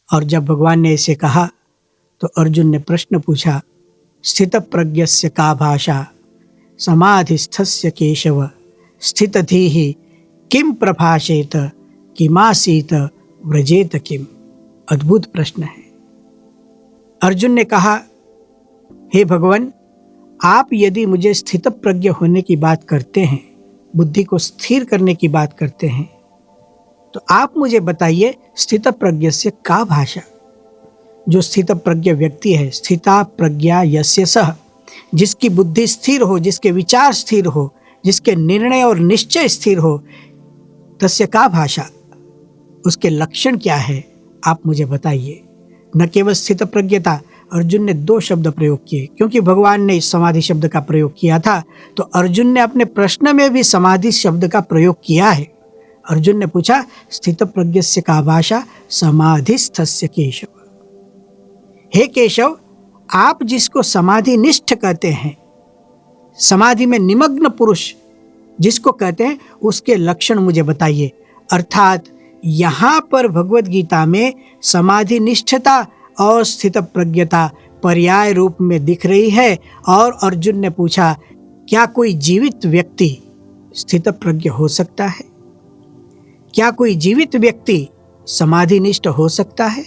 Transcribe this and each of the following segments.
और जब भगवान ने ऐसे कहा तो अर्जुन ने प्रश्न पूछा, स्थितप्रज्ञस्य का भाषा समाधिस्थस्य केशव स्थितधीः किम प्रभाषेत किमासीत व्रजेत किम। अद्भुत प्रश्न है। अर्जुन ने कहा, हे भगवान, आप यदि मुझे स्थित प्रज्ञ होने की बात करते हैं, बुद्धि को स्थिर करने की बात करते हैं, तो आप मुझे बताइए स्थित प्रज्ञ से का भाषा। जो स्थित प्रज्ञ व्यक्ति है, स्थिता प्रज्ञा यस्य सः, जिसकी बुद्धि स्थिर हो, जिसके विचार स्थिर हो, जिसके निर्णय और निश्चय स्थिर हो, तस्य का भाषा, उसके लक्षण क्या है, आप मुझे बताइए। न केवल स्थित प्रज्ञता, अर्जुन ने 2 शब्द प्रयोग किए, क्योंकि भगवान ने समाधि शब्द का प्रयोग किया था, तो अर्जुन ने अपने प्रश्न में भी समाधि शब्द का प्रयोग किया है। अर्जुन ने पूछा, स्थित प्रज्ञस्य का भाषा समाधिस्थस्य केशव। हे केशव, आप जिसको समाधि निष्ठ कहते हैं, समाधि में निमग्न पुरुष जिसको कहते हैं, उसके लक्षण मुझे बताइए। अर्थात यहाँ पर भगवत गीता में समाधि निष्ठता और स्थित प्रज्ञता पर्याय रूप में दिख रही है। और अर्जुन ने पूछा, क्या कोई जीवित व्यक्ति स्थित प्रज्ञ हो सकता है? क्या कोई जीवित व्यक्ति समाधि निष्ठ हो सकता है?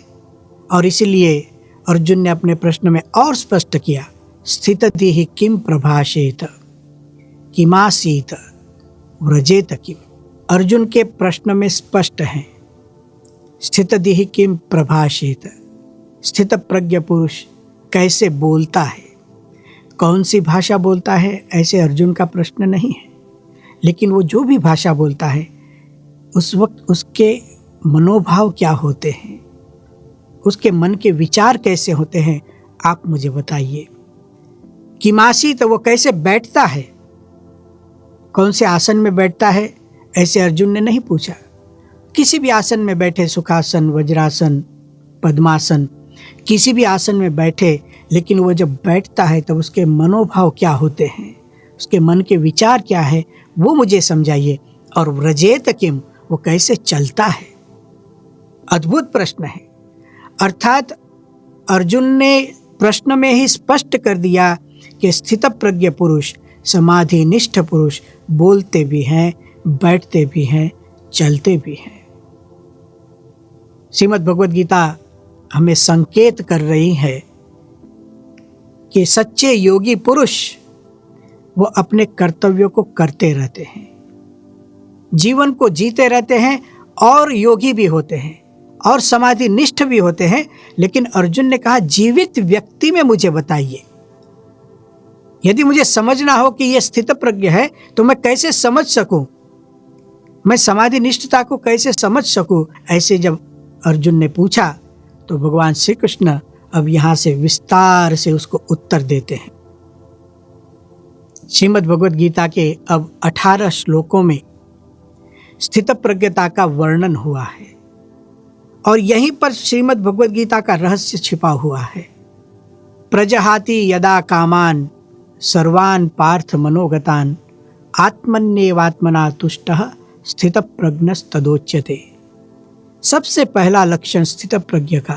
और इसलिए अर्जुन ने अपने प्रश्न में और स्पष्ट किया, स्थितधीः किम प्रभाषेत किमासीत व्रजेत किम। अर्जुन के प्रश्न में स्पष्ट है, स्थितधीः किम प्रभाषेत, स्थित प्रज्ञ पुरुष कैसे बोलता है, कौन सी भाषा बोलता है, ऐसे अर्जुन का प्रश्न नहीं है। लेकिन वो जो भी भाषा बोलता है, उस वक्त उसके मनोभाव क्या होते हैं, उसके मन के विचार कैसे होते हैं, आप मुझे बताइए। किमासी, तो वो कैसे बैठता है, कौन से आसन में बैठता है, ऐसे अर्जुन ने नहीं पूछा। किसी भी आसन में बैठे, सुखासन, वज्रासन, पद्मासन, किसी भी आसन में बैठे, लेकिन वो जब बैठता है तब उसके मनोभाव क्या होते हैं, उसके मन के विचार क्या है, वो मुझे समझाइए। और व्रजेत किम, वो कैसे चलता है। अद्भुत प्रश्न है। अर्थात अर्जुन ने प्रश्न में ही स्पष्ट कर दिया कि स्थित प्रज्ञ पुरुष, समाधि निष्ठ पुरुष बोलते भी हैं, बैठते भी हैं, चलते भी हैं। श्रीमद् भगवद गीता हमें संकेत कर रही है कि सच्चे योगी पुरुष वो अपने कर्तव्यों को करते रहते हैं, जीवन को जीते रहते हैं और योगी भी होते हैं और समाधि निष्ठ भी होते हैं। लेकिन अर्जुन ने कहा, जीवित व्यक्ति में मुझे बताइए। यदि मुझे समझना हो कि यह स्थित प्रज्ञ है तो मैं कैसे समझ सकूं, मैं समाधि निष्ठता को कैसे समझ सकूं। ऐसे जब अर्जुन ने पूछा तो भगवान श्री कृष्ण अब यहां से विस्तार से उसको उत्तर देते हैं। श्रीमद् भगवद गीता के अब 18 श्लोकों में स्थित प्रज्ञता का वर्णन हुआ है और यहीं पर श्रीमद् भगवद गीता का रहस्य छिपा हुआ है। प्रजहाति यदा कामान सर्वान पार्थ मनोगतान आत्मन्येवात्मना तुष्टः स्थित प्रज्ञस्तदोच्यते। सबसे पहला लक्षण स्थित प्रज्ञ का,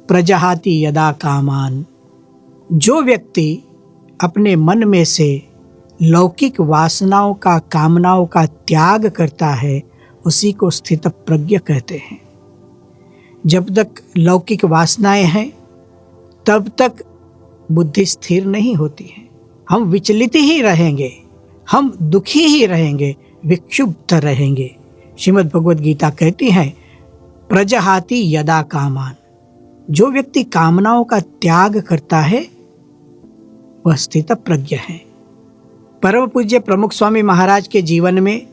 प्रजहाति यदा कामान, जो व्यक्ति अपने मन में से लौकिक वासनाओं का, कामनाओं का त्याग करता है, उसी को स्थित प्रज्ञ कहते हैं। जब तक लौकिक वासनाएं हैं तब तक बुद्धि स्थिर नहीं होती है, हम विचलित ही रहेंगे, हम दुखी ही रहेंगे, विक्षुब्ध रहेंगे। श्रीमद् भगवद गीता कहती है, प्रजहाति यदा कामान, जो व्यक्ति कामनाओं का त्याग करता है वह स्थित प्रज्ञ है। परम पूज्य प्रमुख स्वामी महाराज के जीवन में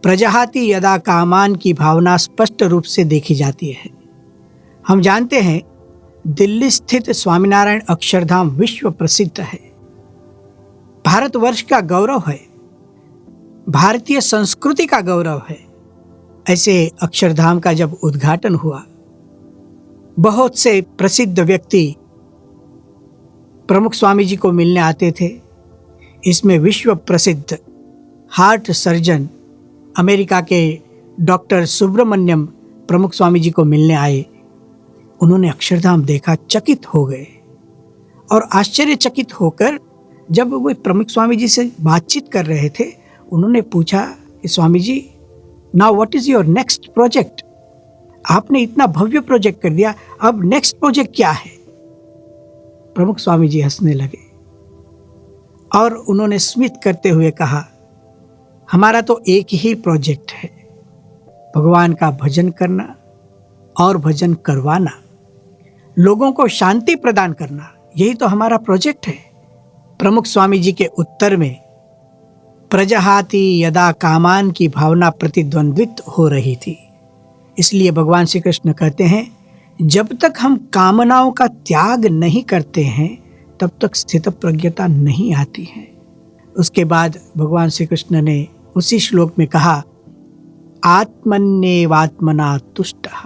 प्रजहाति यदा कामान की भावना स्पष्ट रूप से देखी जाती है। हम जानते हैं दिल्ली स्थित स्वामीनारायण अक्षरधाम विश्व प्रसिद्ध है, भारतवर्ष का गौरव है, भारतीय संस्कृति का गौरव है। ऐसे अक्षरधाम का जब उद्घाटन हुआ, बहुत से प्रसिद्ध व्यक्ति प्रमुख स्वामी जी को मिलने आते थे। इसमें विश्व प्रसिद्ध हार्ट सर्जन अमेरिका के डॉक्टर सुब्रमण्यम प्रमुख स्वामी जी को मिलने आए। उन्होंने अक्षरधाम देखा, चकित हो गए और आश्चर्यचकित होकर जब वो प्रमुख स्वामी जी से बातचीत कर रहे थे, उन्होंने पूछा कि Swami ji, now what is your next project? आपने इतना भव्य प्रोजेक्ट कर दिया, अब नेक्स्ट प्रोजेक्ट क्या है? प्रमुख स्वामी जी हंसने लगे और उन्होंने स्मित करते हुए कहा, हमारा तो एक ही प्रोजेक्ट है, भगवान का भजन करना और भजन करवाना, लोगों को शांति प्रदान करना, यही तो हमारा प्रोजेक्ट है। प्रमुख स्वामी जी के उत्तर में प्रजहाति यदा कामान की भावना प्रतिद्वंद्वित हो रही थी। इसलिए भगवान श्री कृष्ण कहते हैं, जब तक हम कामनाओं का त्याग नहीं करते हैं तब तक स्थित प्रज्ञता नहीं आती है। उसके बाद भगवान श्री कृष्ण ने उसी श्लोक में कहा, आत्मन्येवात्मना तुष्टः।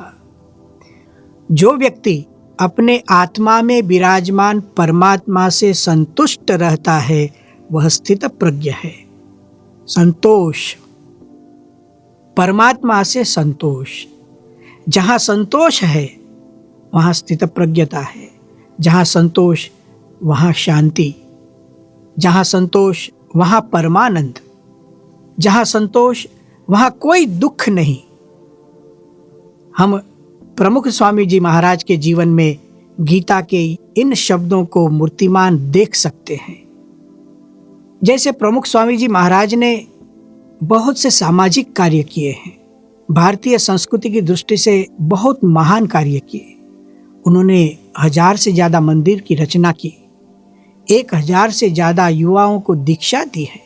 जो व्यक्ति अपने आत्मा में विराजमान परमात्मा से संतुष्ट रहता है वह स्थित प्रज्ञ है। संतोष, परमात्मा से संतोष, जहाँ संतोष है वहाँ स्थित प्रज्ञता है। जहाँ संतोष वहाँ शांति, जहाँ संतोष वहाँ परमानंद, जहाँ संतोष वहाँ कोई दुख नहीं। हम प्रमुख स्वामी जी महाराज के जीवन में गीता के इन शब्दों को मूर्तिमान देख सकते हैं। जैसे प्रमुख स्वामी जी महाराज ने बहुत से सामाजिक कार्य किए हैं, भारतीय संस्कृति की दृष्टि से बहुत महान कार्य किए। उन्होंने 1000 से ज़्यादा मंदिर की रचना की, 1000 से ज़्यादा युवाओं को दीक्षा दी है।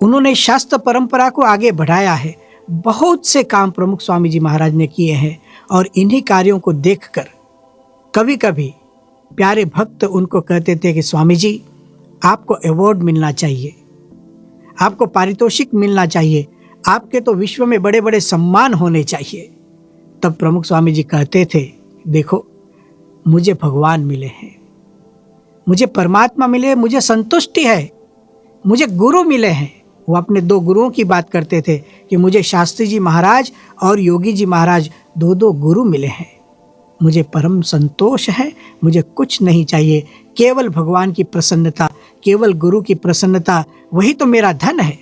उन्होंने शास्त्र परंपरा को आगे बढ़ाया है। बहुत से काम प्रमुख स्वामी जी महाराज ने किए हैं और इन्हीं कार्यों को देखकर कभी कभी प्यारे भक्त उनको कहते थे कि स्वामी जी, आपको अवार्ड मिलना चाहिए, आपको पारितोषिक मिलना चाहिए, आपके तो विश्व में बड़े बड़े सम्मान होने चाहिए। तब प्रमुख स्वामी जी कहते थे, देखो, मुझे भगवान मिले हैं, मुझे परमात्मा मिले, मुझे संतुष्टि है, मुझे गुरु मिले हैं। वो अपने 2 गुरुओं की बात करते थे कि मुझे शास्त्री जी महाराज और योगी जी महाराज 2 गुरु मिले हैं। मुझे परम संतोष है, मुझे कुछ नहीं चाहिए, केवल भगवान की प्रसन्नता, केवल गुरु की प्रसन्नता, वही तो मेरा धन है।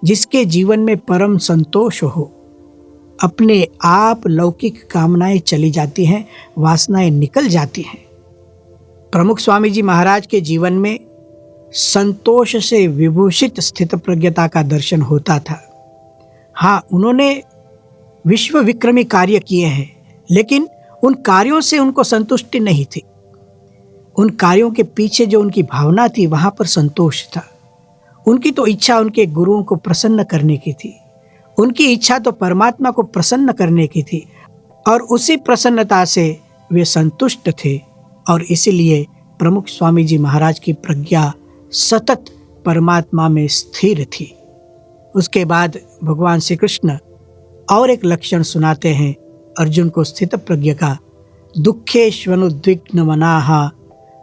जिसके जीवन में परम संतोष हो, अपने आप लौकिक कामनाएं चली जाती हैं, वासनाएं निकल जाती हैं। प्रमुख स्वामी जी महाराज के जीवन में संतोष से विभूषित स्थित प्रज्ञता का दर्शन होता था। हाँ, उन्होंने विश्व विक्रमी कार्य किए हैं, लेकिन उन कार्यों से उनको संतुष्टि नहीं थी। उन कार्यों के पीछे जो उनकी भावना थी, वहाँ पर संतोष था। उनकी तो इच्छा उनके गुरुओं को प्रसन्न करने की थी, उनकी इच्छा तो परमात्मा को प्रसन्न करने की थी, और उसी प्रसन्नता से वे संतुष्ट थे। और इसीलिए प्रमुख स्वामी जी महाराज की प्रज्ञा सतत परमात्मा में स्थिर थी। उसके बाद भगवान श्री कृष्ण और एक लक्षण सुनाते हैं अर्जुन को स्थित प्रज्ञ का, दुखेष्वनुद्विग्न मनाः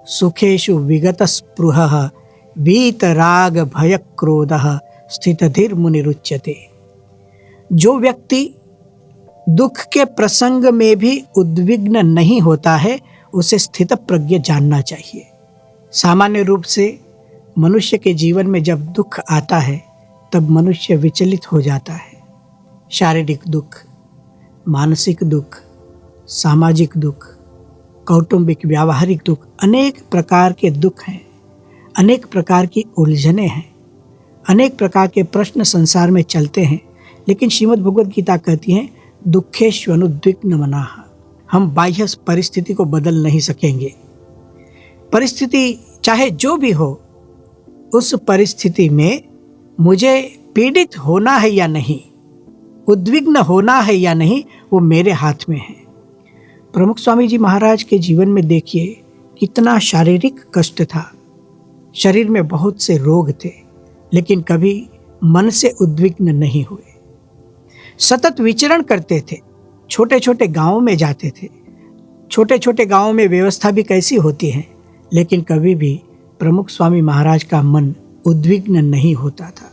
सुखेषु विगत स्पृहः वीतराग भय क्रोधः स्थितधीर मुनिरुच्यते। जो व्यक्ति दुख के प्रसंग में भी उद्विग्न नहीं होता है, उसे स्थित प्रज्ञ जानना चाहिए। सामान्य रूप से मनुष्य के जीवन में जब दुख आता है तब मनुष्य विचलित हो जाता है। शारीरिक दुख, मानसिक दुख, सामाजिक दुख, कौटुंबिक व्यावहारिक दुख, अनेक प्रकार के दुख हैं, अनेक प्रकार की उलझनें हैं, अनेक प्रकार के प्रश्न संसार में चलते हैं। लेकिन श्रीमद् भगवद गीता कहती है, दुखेष्वनुद्विग्न मनाः। हम बाह्य परिस्थिति को बदल नहीं सकेंगे। परिस्थिति चाहे जो भी हो, उस परिस्थिति में मुझे पीड़ित होना है या नहीं, उद्विग्न होना है या नहीं, वो मेरे हाथ में है। प्रमुख स्वामी जी महाराज के जीवन में देखिए कितना शारीरिक कष्ट था, शरीर में बहुत से रोग थे, लेकिन कभी मन से उद्विग्न नहीं हुए। सतत विचरण करते थे, छोटे छोटे गांवों में जाते थे। छोटे छोटे गांवों में व्यवस्था भी कैसी होती है, लेकिन कभी भी प्रमुख स्वामी महाराज का मन उद्विग्न नहीं होता था।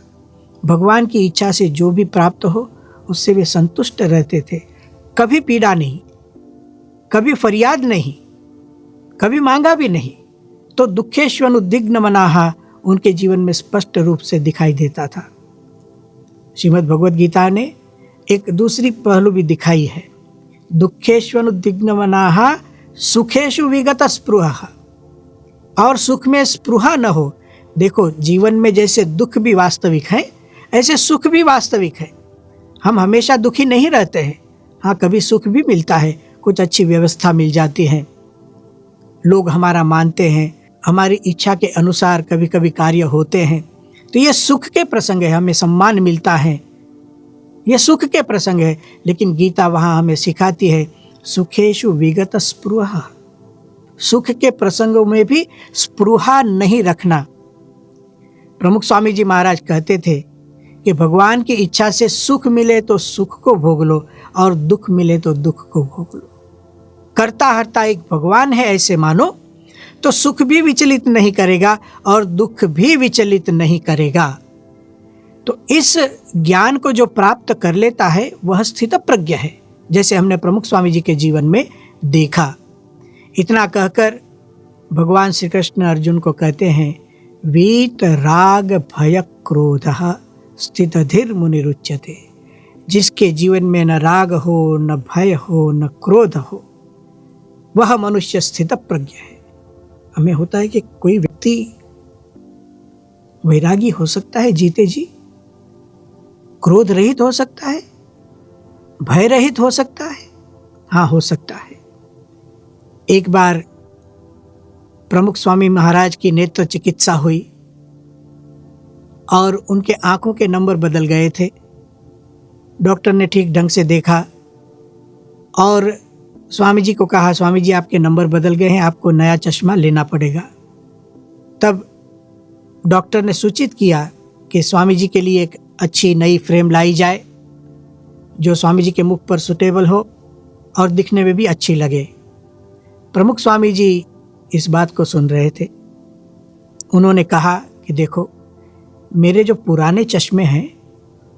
भगवान की इच्छा से जो भी प्राप्त हो उससे वे संतुष्ट रहते थे, कभी पीड़ा नहीं। कभी फरियाद नहीं, कभी मांगा भी नहीं, तो दुखेष्वनुद्विग्न मनाहा उनके जीवन में स्पष्ट रूप से दिखाई देता था। श्रीमद् भगवद गीता ने एक दूसरी पहलू भी दिखाई है। दुखेष्वनुद्विग्न मनाहा सुखेषु विगत स्पृहा, और सुख में स्पृहा न हो। देखो, जीवन में जैसे दुख भी वास्तविक है, ऐसे सुख भी वास्तविक है। हम हमेशा दुखी नहीं रहते हैं। हाँ, कभी सुख भी मिलता है, कुछ अच्छी व्यवस्था मिल जाती है, लोग हमारा मानते हैं, हमारी इच्छा के अनुसार कभी कभी कार्य होते हैं, तो ये सुख के प्रसंग है, हमें सम्मान मिलता है, ये सुख के प्रसंग है। लेकिन गीता वहाँ हमें सिखाती है सुखेषु विगत स्पृहा, सुख के प्रसंगों में भी स्पृहा नहीं रखना। प्रमुख स्वामी जी महाराज कहते थे कि भगवान की इच्छा से सुख मिले तो सुख को भोग लो और दुख मिले तो दुख को भोग लो। करता हरता एक भगवान है ऐसे मानो, तो सुख भी विचलित नहीं करेगा और दुख भी विचलित नहीं करेगा। तो इस ज्ञान को जो प्राप्त कर लेता है वह स्थित प्रज्ञ है, जैसे हमने प्रमुख स्वामी जी के जीवन में देखा। इतना कहकर भगवान श्री कृष्ण अर्जुन को कहते हैं, वीत राग भय क्रोध स्थित धीर मुनिरुच्यते। जिसके जीवन में न राग हो, न भय हो, न क्रोध हो, वह मनुष्य स्थित प्रज्ञ है। हमें होता है कि कोई व्यक्ति वैरागी हो सकता है जीते जी, क्रोध रहित हो सकता है, भय रहित हो सकता है। हाँ, हो सकता है। एक बार प्रमुख स्वामी महाराज की नेत्र चिकित्सा हुई और उनके आंखों के नंबर बदल गए थे। डॉक्टर ने ठीक ढंग से देखा और स्वामी जी को कहा, स्वामी जी आपके नंबर बदल गए हैं, आपको नया चश्मा लेना पड़ेगा। तब डॉक्टर ने सूचित किया कि स्वामी जी के लिए एक अच्छी नई फ्रेम लाई जाए जो स्वामी जी के मुख पर सुटेबल हो और दिखने में भी अच्छी लगे। प्रमुख स्वामी जी इस बात को सुन रहे थे। उन्होंने कहा कि देखो, मेरे जो पुराने चश्मे हैं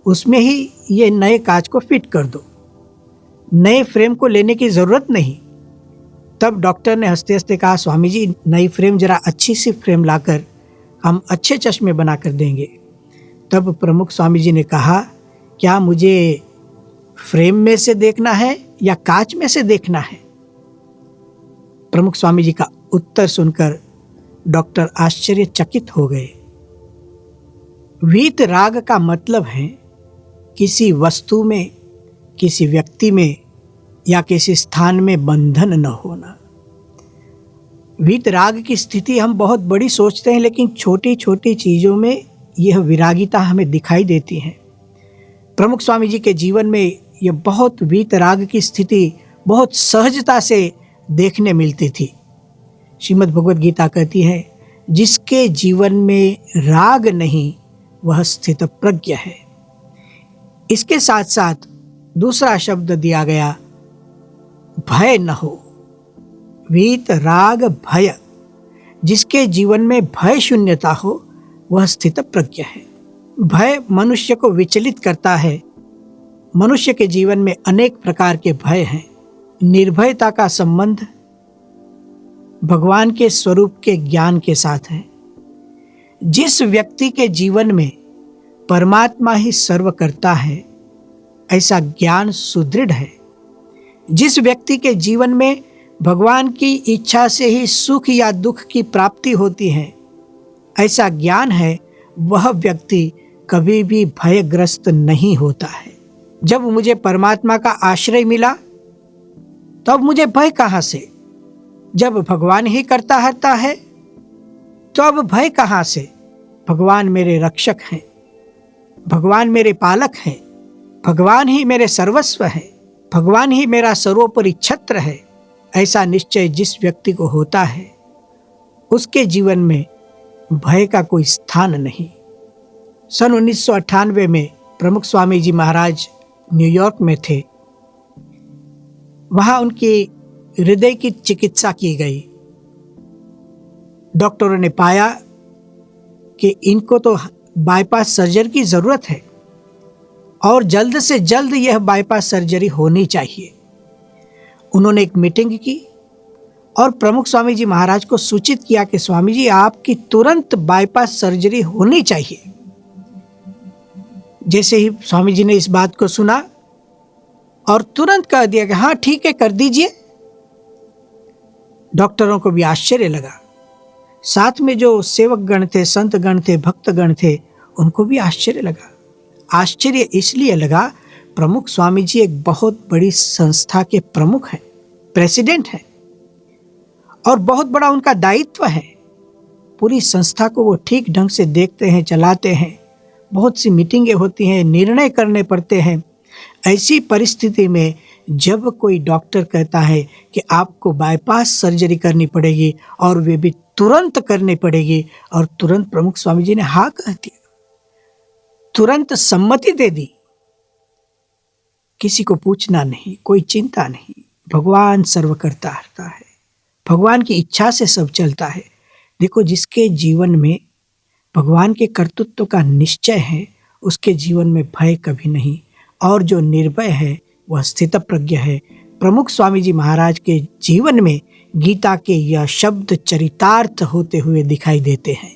उसमें ही ये नए कांच को फिट कर दो, नए फ्रेम को लेने की ज़रूरत नहीं। तब डॉक्टर ने हंसते हंसते कहा, स्वामी जी नई फ्रेम, जरा अच्छी सी फ्रेम लाकर हम अच्छे चश्मे बना कर देंगे। तब प्रमुख स्वामी जी ने कहा, क्या मुझे फ्रेम में से देखना है या कांच में से देखना है? प्रमुख स्वामी जी का उत्तर सुनकर डॉक्टर आश्चर्यचकित हो गए। वीत राग का मतलब है किसी वस्तु में, किसी व्यक्ति में या किसी स्थान में बंधन न होना। वीत राग की स्थिति हम बहुत बड़ी सोचते हैं, लेकिन छोटी छोटी चीज़ों में यह विरागिता हमें दिखाई देती है। प्रमुख स्वामी जी के जीवन में यह बहुत वीत राग की स्थिति बहुत सहजता से देखने मिलती थी। श्रीमद् भगवद गीता कहती है, जिसके जीवन में राग नहीं वह स्थित प्रज्ञ है। इसके साथ साथ दूसरा शब्द दिया गया, भय न हो। वीत राग भय, जिसके जीवन में भय शून्यता हो वह स्थित प्रज्ञ है। भय मनुष्य को विचलित करता है। मनुष्य के जीवन में अनेक प्रकार के भय हैं। निर्भयता का संबंध भगवान के स्वरूप के ज्ञान के साथ है। जिस व्यक्ति के जीवन में परमात्मा ही सर्व करता है, ऐसा ज्ञान सुदृढ़ है। जिस व्यक्ति के जीवन में भगवान की इच्छा से ही सुख या दुख की प्राप्ति होती है, ऐसा ज्ञान है, वह व्यक्ति कभी भी भयग्रस्त नहीं होता है। जब मुझे परमात्मा का आश्रय मिला तब मुझे भय कहाँ से? जब भगवान ही करता हरता है तो अब भय कहाँ से? भगवान मेरे रक्षक हैं, भगवान मेरे पालक हैं, भगवान ही मेरे सर्वस्व है, भगवान ही मेरा सर्वोपरि छत्र है। ऐसा निश्चय जिस व्यक्ति को होता है, उसके जीवन में भय का कोई स्थान नहीं। सन 1998 में प्रमुख स्वामी जी महाराज न्यूयॉर्क में थे। वहाँ उनकी हृदय की चिकित्सा की गई। डॉक्टरों ने पाया कि इनको तो बाईपास सर्जरी की ज़रूरत है और जल्द से जल्द यह बाईपास सर्जरी होनी चाहिए। उन्होंने एक मीटिंग की और प्रमुख स्वामी जी महाराज को सूचित किया कि स्वामी जी आपकी तुरंत बाईपास सर्जरी होनी चाहिए। जैसे ही स्वामी जी ने इस बात को सुना और तुरंत कह दिया कि हाँ ठीक है कर दीजिए, डॉक्टरों को भी आश्चर्य लगा। साथ में जो सेवक गण थे, संत गण थे, भक्त गण थे, उनको भी आश्चर्य लगा। आश्चर्य इसलिए लगा, प्रमुख स्वामी जी एक बहुत बड़ी संस्था के प्रमुख हैं, प्रेसिडेंट हैं और बहुत बड़ा उनका दायित्व है। पूरी संस्था को वो ठीक ढंग से देखते हैं, चलाते हैं, बहुत सी मीटिंगें होती हैं, निर्णय करने पड़ते हैं। ऐसी परिस्थिति में जब कोई डॉक्टर कहता है कि आपको बाईपास सर्जरी करनी पड़ेगी और वे भी तुरंत करनी पड़ेगी, और तुरंत प्रमुख स्वामी जी ने हाँ कह दिया, तुरंत सम्मति दे दी। किसी को पूछना नहीं, कोई चिंता नहीं, भगवान सर्व करता हरता है, भगवान की इच्छा से सब चलता है। देखो, जिसके जीवन में भगवान के कर्तृत्व का निश्चय है उसके जीवन में भय कभी नहीं, और जो निर्भय है वह स्थित प्रज्ञ है। प्रमुख स्वामी जी महाराज के जीवन में गीता के यह शब्द चरितार्थ होते हुए दिखाई देते हैं।